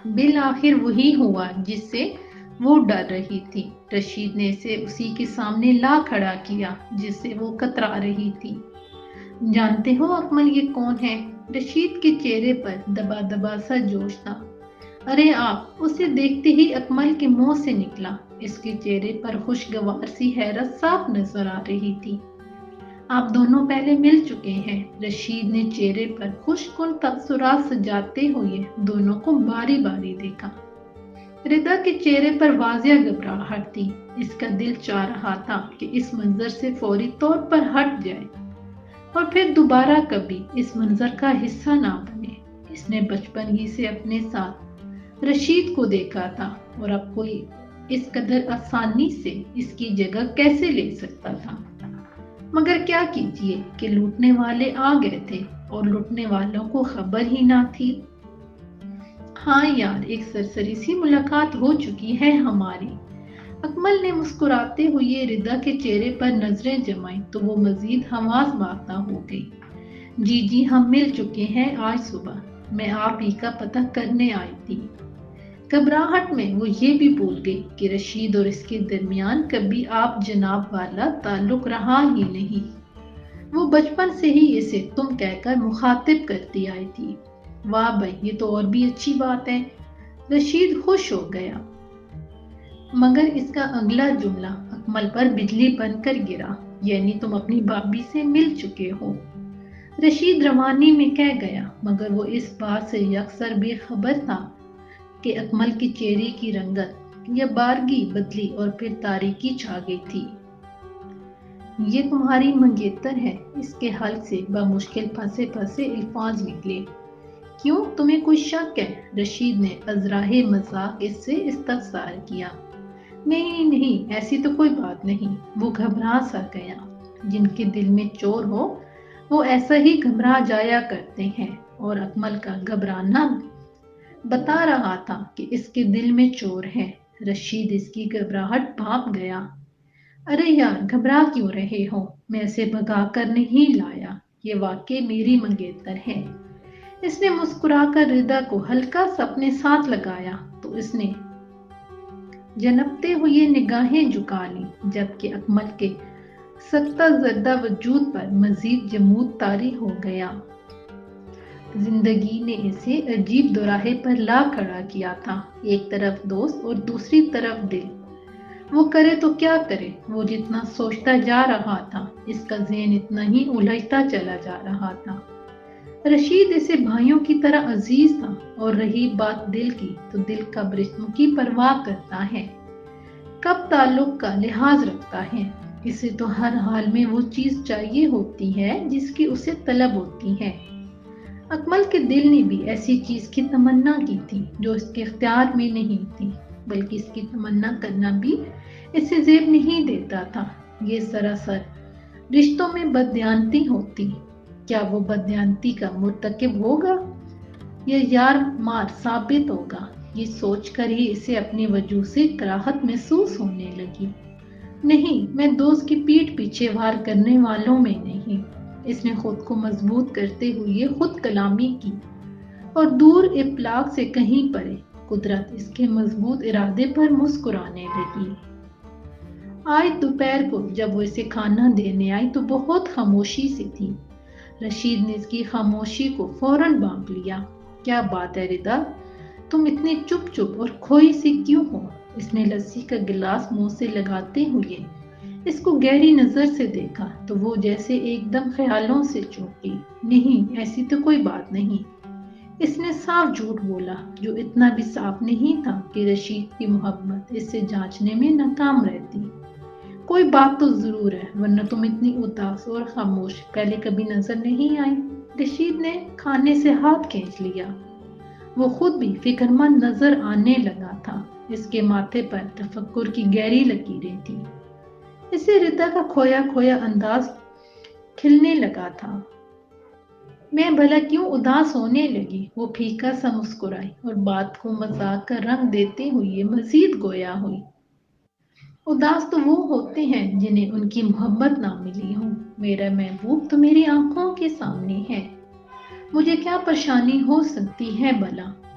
بالآخر وہی ہوا جس سے وہ ڈر رہی تھی۔ رشید نے اسے اسی کے سامنے لا کھڑا کیا جس سے وہ کترا رہی تھی۔ جانتے ہو اکمل یہ کون ہے؟ رشید کے چہرے پر دبا دبا سا جوش تھا۔ ارے آپ! اسے دیکھتے ہی اکمل کے منہ سے نکلا۔ اس کے چہرے پر خوشگوار سی حیرت صاف نظر آ رہی تھی۔ آپ دونوں پہلے مل چکے ہیں۔ رشید نے چہرے پر خوش کن تاثرات سجاتے ہوئے دونوں کو باری باری دیکھا۔ ردا کے چہرے پر واضح گھبراہٹ تھی۔ اس کا دل چاہ رہا تھا کہ اس منظر سے فوری طور پر ہٹ جائے اور پھر دوبارہ کبھی اس منظر کا حصہ نہ بنے۔ اس نے بچپن ہی سے اپنے ساتھ رشید کو دیکھا تھا اور اب کوئی اس قدر آسانی سے اس کی جگہ کیسے لے سکتا تھا؟ مگر کیا کیجیے کہ لوٹنے والے آ گئے تھے اور لوٹنے والوں کو خبر ہی نہ تھی۔ ہاں یار، ایک سرسری سی ملاقات ہو چکی ہے ہماری۔ اکمل نے مسکراتے ہوئے ردا کے چہرے پر نظریں جمائیں تو وہ مزید حواس باختہ ہو گئی۔ جی ہم مل چکے ہیں آج صبح۔ میں آپ ہی کا پتہ کرنے آئی تھی۔ گھبراہٹ میں وہ یہ بھی بھول گئی کہ رشید اور اس کے درمیان کبھی آپ جناب والا تعلق رہا ہی نہیں۔ وہ بچپن سے ہی اسے تم کہہ کر مخاطب کرتی آئی تھی۔ واہ بھائی، یہ تو اور بھی اچھی بات ہے۔ رشید خوش ہو گیا۔ مگر اس کا اگلا جملہ اکمل پر بجلی بن کر گرا۔ یعنی تم اپنی بھابھی سے مل چکے ہو؟ رشید روانی میں کہہ گیا، مگر وہ اس بات سے یکسر بے خبر تھا کہ اکمل کے چہرے کی رنگت یا بارگی بدلی اور پھر تاریکی چھا گئی تھی۔ یہ تمہاری منگیتر ہے، اس کے حل سے بمشکل پھنسے پھنسے الفاظ نکلے۔ کیوں، تمہیں کوئی شک ہے؟ رشید نے ازراہ مذاق اس سے استفسار کیا۔ نہیں، ایسی تو کوئی بات نہیں۔ وہ گھبرا سا گیا۔ جن کے دل میں چور ہو وہ ایسا ہی گھبرا جایا کرتے ہیں، اور اکمل کا گھبرانا بتا رہا تھا کہ اس کے دل میں چور ہے۔ رشید اس کی گھبراہٹ بھانپ گیا۔ ارے یار، گھبرا کیوں رہے ہو؟ میں اسے بھگا کر نہیں لایا، یہ واقعی میری منگیتر ہے۔ اس نے مسکرا کر ردا کو ہلکا سا اپنے ساتھ لگایا تو اس نے جنپتے ہوئے نگاہیں جھکا لی، جبکہ اکمل کے سکتہ زدہ وجود پر مزید جمود طاری ہو گیا۔ زندگی نے اسے عجیب دوراہے پر لا کھڑا کیا تھا، ایک طرف دوست اور دوسری طرف دل۔ وہ کرے تو کیا کرے؟ وہ جتنا سوچتا جا رہا تھا اس کا ذہن اتنا ہی الجھتا چلا جا رہا تھا۔ رشید اسے بھائیوں کی طرح عزیز تھا، اور رہی بات دل کی تو دل کب رشتوں کی پرواہ کرتا ہے، کب تعلق کا لحاظ رکھتا ہے۔ اسے تو ہر حال میں وہ چیز چاہیے ہوتی ہے جس کی اسے طلب ہوتی ہے۔ اکمل کے دل نے بھی ایسی چیز کی تمنا کی تھی جو اس کے اختیار میں نہیں تھی، بلکہ اس کی تمنا کرنا بھی اسے زیب نہیں دیتا تھا۔ یہ سراسر رشتوں میں بددیانتی ہوتی۔ کیا وہ بددیانتی کا مرتکب ہوگا یا یار مار ثابت ہوگا؟ یہ سوچ کر ہی اسے اپنے وجود سے کراہت محسوس ہونے لگی۔ نہیں، میں دوست کی پیٹھ پیچھے وار کرنے والوں میں نہیں۔ اس نے خود کو مضبوط کرتے ہوئے خود کلامی کی، اور دور افلاک سے کہیں پرے قدرت اس کے مضبوط ارادے پر مسکرانے لگی۔ آج دوپہر کو جب وہ اسے کھانا دینے آئی تو بہت خاموشی سے تھی۔ رشید نے اس کی خاموشی کو فوراً بھانپ لیا۔ کیا بات ہے ردا، تم اتنی چپ اور کھوئی سی کیوں ہو؟ اس نے لسی کا گلاس منہ سے لگاتے ہوئے اس کو گہری نظر سے دیکھا تو وہ جیسے ایک دم خیالوں سے چونکی۔ نہیں، ایسی تو کوئی بات نہیں۔ اس نے صاف جھوٹ بولا، جو اتنا بھی صاف نہیں تھا کہ رشید کی محبت اس سے جانچنے میں ناکام رہتی۔ کوئی بات تو ضرور ہے، ورنہ تم اتنی اداس اور خاموش پہلے کبھی نظر نہیں آئی۔ رشید نے کھانے سے ہاتھ کھینچ لیا۔ وہ خود بھی فکر مند نظر آنے لگا تھا۔ اس کے ماتھے پر تفکر کی گہری لکیریں تھیں۔ اسے ردا کا کھویا کھویا انداز کھلنے لگا تھا۔ میں بھلا کیوں اداس ہونے لگی؟ وہ پھیکا سا مسکرائی اور بات کو مذاق کا رنگ دیتے ہوئے مزید گویا ہوئی۔ اداس تو وہ ہوتے ہیں جنہیں ان کی محبت نہ ملی ہو۔ میرا محبوب تو میری آنکھوں کے سامنے ہے، مجھے کیا پریشانی ہو سکتی ہے بھلا؟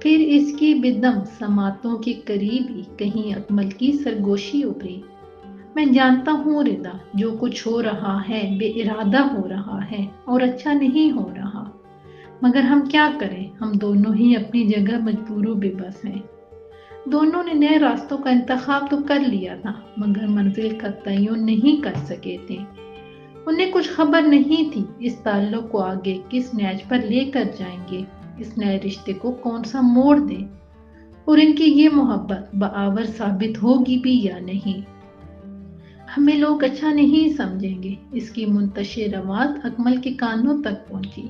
پھر اس کی بدم سماعتوں کے قریب ہی کہیں اکمل کی سرگوشی ابھری۔ میں جانتا ہوں ردا، جو کچھ ہو رہا ہے بے ارادہ ہو رہا ہے اور اچھا نہیں ہو رہا، مگر ہم کیا کریں؟ ہم دونوں ہی اپنی جگہ مجبور و بے بس ہیں۔ دونوں نے نئے راستوں کا انتخاب تو کر لیا تھا، مگر منزل کا تعین نہیں کر سکے تھے۔ انہیں کچھ خبر نہیں تھی اس تعلق کو آگے کس نیج پر لے کر جائیں گے، اس نئے رشتے کو کون سا موڑ دیں، اور ان کی یہ محبت بآور ثابت ہوگی بھی یا نہیں۔ ہمیں لوگ اچھا نہیں سمجھیں گے، اس کی منتشر آواز اکمل کے کانوں تک پہنچی۔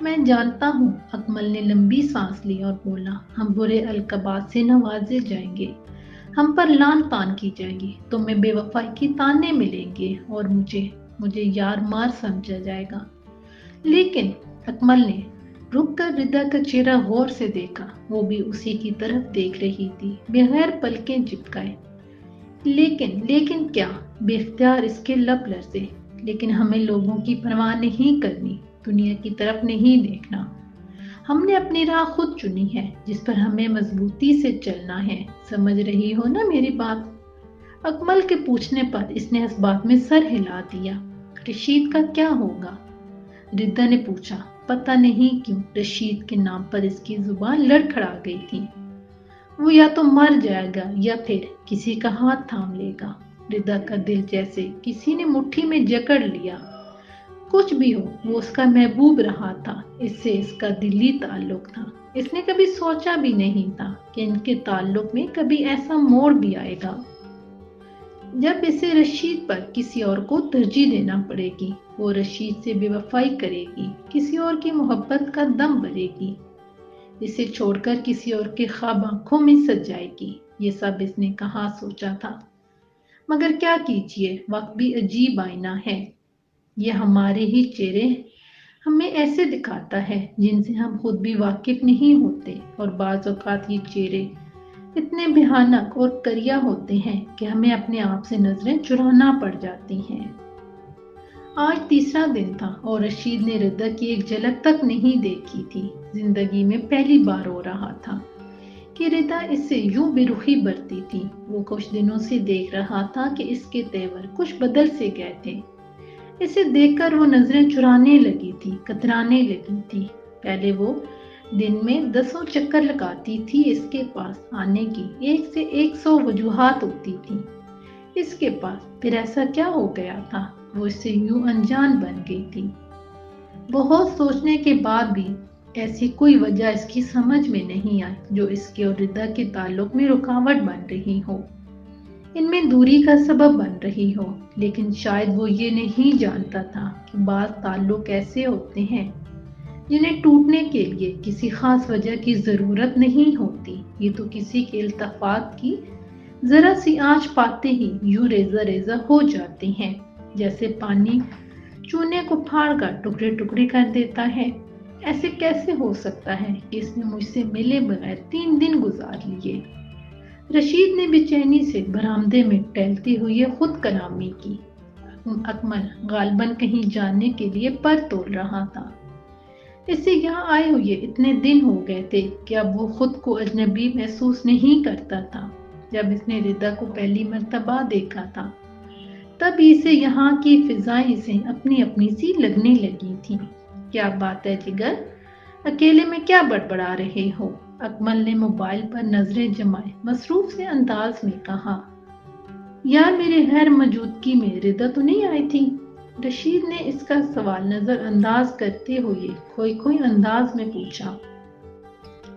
میں جانتا ہوں، اکمل نے لمبی سانس لی اور بولا، ہم برے القابات سے نوازے جائیں گے، ہم پر لان تان کی جائے گی، تمہیں بے وفائی کی تانے ملیں گے اور مجھے یار مار سمجھا جائے گا۔ لیکن اکمل نے رک کر ردا کا چہرہ غور سے دیکھا، وہ بھی اسی کی طرف دیکھ رہی تھی، بغیر پلکیں جھپکائے۔ لیکن کیا؟ بے اختیار اس کے لب لرزے۔ لیکن ہمیں لوگوں کی پرواہ نہیں کرنی، دنیا کی طرف نہیں دیکھنا، ہم نے اپنی راہ خود چنی ہے جس پر ہمیں مضبوطی سے چلنا ہے، سمجھ رہی ہو نا میری بات؟ اکمل کے پوچھنے پر اس نے اس بات میں سر ہلا دیا۔ رشید کا کیا ہوگا؟ ردا نے پوچھا۔ پتہ نہیں کیوں رشید کے نام پر اس کی زبان لڑکھڑا گئی تھی۔ وہ یا تو مر جائے گا یا پھر کسی کا ہاتھ تھام لے گا۔ ردا کا دل جیسے کسی نے مٹھی میں جکڑ لیا۔ کچھ بھی ہو، وہ اس کا محبوب رہا تھا، اس سے اس کا دلی تعلق تھا۔ اس نے کبھی سوچا بھی نہیں تھا کہ ان کے تعلق میں کبھی ایسا موڑ بھی آئے گا جب اسے رشید پر کسی اور کو ترجیح دینا پڑے گی، وہ رشید سے بے وفائی کرے گی، کسی اور کی محبت کا دم بھرے گی، اسے چھوڑ کر کسی اور کے خواب آنکھوں میں سجائے گی۔ یہ سب اس نے کہاں سوچا تھا؟ مگر کیا کیجیے، وقت بھی عجیب آئینہ ہے، یہ ہمارے ہی چہرے ہمیں ایسے دکھاتا ہے جن سے ہم خود بھی واقف نہیں ہوتے، اور بعض اوقات یہ چہرے اتنے بھیانک اور کریا ہوتے ہیں کہ ہمیں اپنے آپ سے نظریں چرانا پڑ جاتی ہیں۔ آج تیسرا دن تھا اور رشید نے ردا کی ایک جھلک تک نہیں دیکھی تھی۔ زندگی میں پہلی بار ہو رہا تھا کہ ردا اس سے یوں بے رخی برتی تھی۔ وہ کچھ دنوں سے دیکھ رہا تھا کہ اس کے تیور کچھ بدل سے گئے تھے۔ اسے دیکھ کر وہ نظریں چرانے لگی تھی، کترانے لگی تھی۔ پہلے وہ دن میں 10 چکر لگاتی تھی، اس کے پاس آنے کی 1 سے 100 وجوہات ہوتی تھی اس کے پاس۔ پھر ایسا کیا ہو گیا تھا؟ وہ اس سے یوں انجان بن گئی تھی۔ بہت سوچنے کے بعد بھی ایسی کوئی وجہ اس کی سمجھ میں نہیں آئی جو اس کے اور ردا کے تعلق میں رکاوٹ بن رہی ہو، ان میں دوری کا سبب بن رہی ہو۔ لیکن شاید وہ یہ نہیں جانتا تھا کہ بعض تعلق ایسے ہوتے ہیں جنہیں ٹوٹنے کے لیے کسی خاص وجہ کی ضرورت نہیں ہوتی، یہ تو کسی کے التفات کی ذرا سی آنچ پاتے ہی یوں ریزہ ریزہ ہو جاتے ہیں، جیسے پانی چونے کو پھاڑ کر ٹکڑے ٹکڑے کر دیتا ہے۔ ایسے کیسے ہو سکتا ہے کہ اس نے مجھ سے ملے بغیر 3 دن گزار لیے؟ رشید نے بے چینی سے برآمدے میں ٹہلتے ہوئے خود کلامی کی۔ اکمل غالباً کہیں جانے کے لیے پر تول رہا تھا۔ اسے یہاں آئے ہوئے اتنے دن ہو گئے تھے کہ اب وہ خود کو اجنبی محسوس نہیں کرتا تھا۔ جب اس نے ردا کو پہلی مرتبہ دیکھا تھا تب اسے یہاں کی فضائیں اسے اپنی اپنی سی لگنے لگی تھیں۔ کیا بات ہے جگر، اکیلے میں کیا بڑبڑا رہے ہو؟ اکمل نے موبائل پر نظریں جمائے مصروف سے انداز میں کہا۔ یار میرے غیر موجودگی میں ردا تو نہیں آئی تھی؟ رشید نے اس کا سوال نظر انداز کرتے ہوئے کھوئی انداز میں پوچھا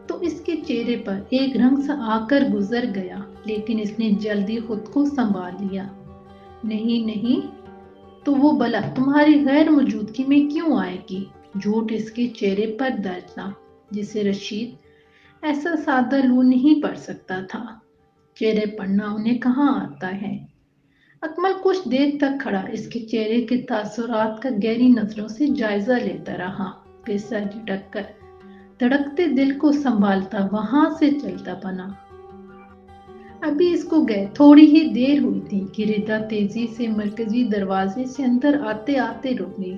تو اس کے چہرے پر ایک رنگ سا آ کر گزر گیا، لیکن اس نے جلدی خود کو سنبھال لیا۔ نہیں تو وہ بلا تمہاری غیر موجودگی میں کیوں آئے گی؟ جھوٹ اس کے چہرے پر درج تھا جسے رشید ایسا سادہ لو نہیں پڑھ سکتا تھا۔ چہرے پڑھنا انہیں کہاں آتا ہے؟ اکمل کچھ دیر تک کھڑا اس کے چہرے کے تاثرات کا گہری نظروں سے جائزہ لیتا رہا، پھر سر جھٹک کر دھڑکتے دل کو سنبھالتا وہاں سے چلتا بنا۔ ابھی اس کو گئے تھوڑی ہی دیر ہوئی تھی کہ ردا تیزی سے مرکزی دروازے سے اندر آتے آتے رک گئی۔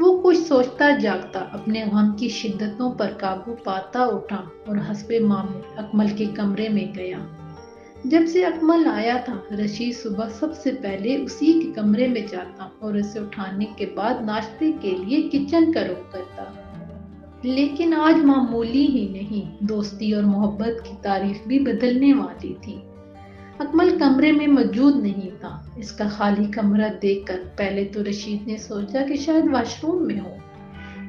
وہ کچھ سوچتا جاگتا اپنے غم کی شدتوں پر قابو پاتا اٹھا اور حسب معمول اکمل کے کمرے میں گیا۔ جب سے اکمل آیا تھا، رشید صبح سب سے پہلے اسی کے کمرے میں جاتا اور اسے اٹھانے کے بعد ناشتے کے لیے کچن کا رخ کرتا۔ لیکن آج معمولی ہی نہیں، دوستی اور محبت کی تعریف بھی بدلنے والی تھی۔ اکمل کمرے میں موجود نہیں تھا۔ اس کا خالی کمرہ دیکھ کر پہلے تو رشید نے سوچا کہ شاید واش روم میں ہو۔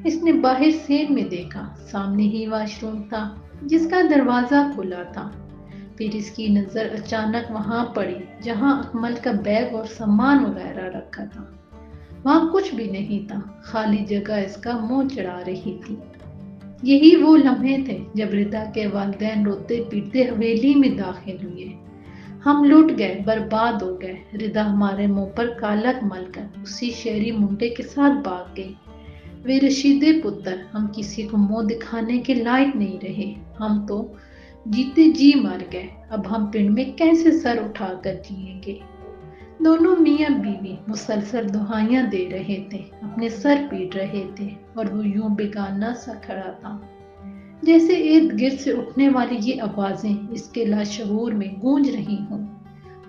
اس نے باہر سین میں دیکھا، سامنے ہی واش روم تھا جس کا دروازہ کھلا تھا۔ پھر اس کی نظر اچانک وہاں پڑی جہاں اکمل کا بیگ اور سامان وغیرہ رکھا تھا۔ وہاں کچھ بھی نہیں تھا، خالی جگہ اس کا منہ چڑھا رہی تھی۔ یہی وہ لمحے تھے جب ردا کے والدین روتے پیٹتے حویلی میں داخل ہوئے۔ ہم لٹ گئے، برباد ہو گئے، ردا ہمارے منہ پر کالک مل کر اسی شہری منڈے کے ساتھ بھاگ گئی۔ وے رشیدے پتر، ہم کسی کو منہ دکھانے کے لائق نہیں رہے، ہم تو جیتے جی مر گئے، اب ہم پنڈ میں کیسے سر اٹھا کر جیئیں گے؟ دونوں میاں بیوی مسلسل دہائیاں دے رہے تھے، اپنے سر پیٹ رہے تھے، اور وہ یوں بیگانہ سا کھڑا تھا جیسے ارد گرد سے اٹھنے والی یہ آوازیں اس کے لاشعور میں گونج رہی ہوں۔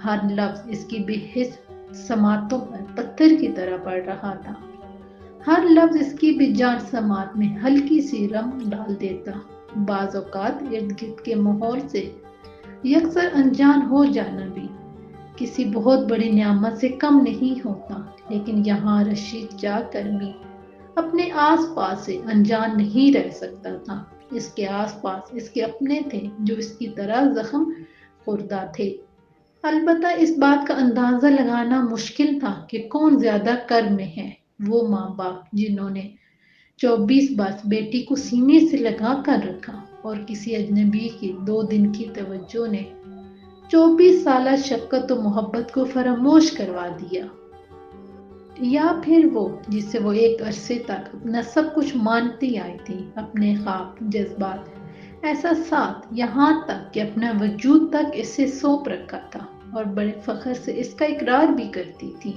ہر لفظ اس کی بے حس سماعتوں پر پتھر کی طرح پڑ رہا تھا۔ ہر لفظ اس کی بے جان سماعت میں ہلکی سی رم ڈال دیتا۔ بعض اوقات ارد گرد کے ماحول سے یکسر انجان ہو جانا بھی کسی بہت بڑی نعمت سے کم نہیں ہوتا، لیکن یہاں رشید جا کر بھی اپنے آس پاس سے انجان نہیں رہ سکتا تھا۔ اس کے آس پاس اس کے اپنے تھے جو اس کی طرح زخم خوردہ تھے۔ البتہ اس بات کا اندازہ لگانا مشکل تھا کہ کون زیادہ کرب میں ہے، وہ ماں باپ جنہوں نے 24 برس بیٹی کو سینے سے لگا کر رکھا، اور کسی اجنبی کی 2 دن کی توجہ نے 24 سالہ شفقت و محبت کو فراموش کروا دیا۔ یا پھر وہ جسے وہ ایک عرصے تک اپنا سب کچھ مانتی آئی تھی، اپنے خواب، جذبات، احساسات، یہاں تک کہ اپنا وجود تک اسے سونپ رکھا تھا، اور بڑے فخر سے اس کا اقرار بھی کرتی تھی۔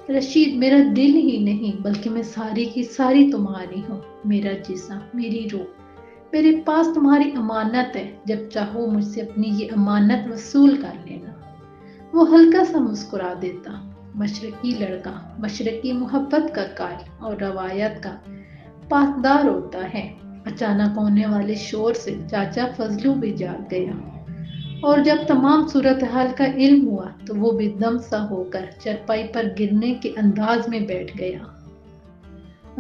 رشید، میرا دل ہی نہیں بلکہ میں ساری کی ساری تمہاری ہوں، میرا جسم، میری روح، میرے پاس تمہاری امانت ہے، جب چاہو مجھ سے اپنی یہ امانت وصول کر لینا۔ وہ ہلکا سا مسکرا دیتا۔ مشرقی لڑکا مشرقی محبت کا قائل اور روایت کا پاسدار ہوتا ہے۔ اچانک ہونے والے شور سے چاچا فضلو بھی جاگ گیا، اور جب تمام صورتحال کا علم ہوا تو وہ بے دم سا ہو کر چرپائی پر گرنے کے انداز میں بیٹھ گیا۔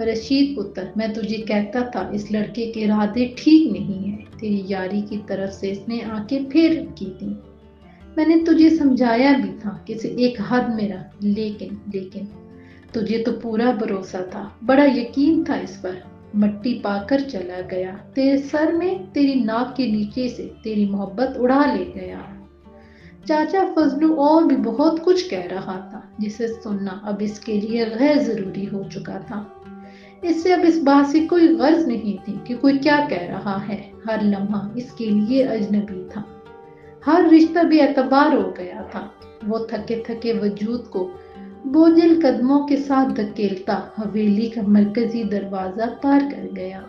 رشید پتر، میں تجھے کہتا تھا اس لڑکے کے ارادے ٹھیک نہیں ہیں، تیری یاری کی طرف سے اس نے آنکھیں پھیر رکھی تھیں۔ میں نے تجھے سمجھایا بھی تھا کہ اسے ایک حد میں رکھ، لیکن تجھے تو پورا بھروسہ تھا، بڑا یقین تھا اس پر، مٹی پا کر چلا گیا، تیرے سر میں، تیری ناک کے نیچے سے تیری محبت اڑا لے گیا۔ چاچا فضلو اور بھی بہت کچھ کہہ رہا تھا جسے سننا اب اس کے لیے غیر ضروری ہو چکا تھا۔ اس سے اب اس بات سے کوئی غرض نہیں تھی کہ کوئی کیا کہہ رہا ہے، ہر لمحہ اس کے لیے اجنبی تھا، ہر رشتہ بے اعتبار ہو گیا تھا۔ وہ تھکے تھکے وجود کو بوجھل قدموں کے ساتھ دھکیلتا حویلی کا مرکزی دروازہ پار کر گیا۔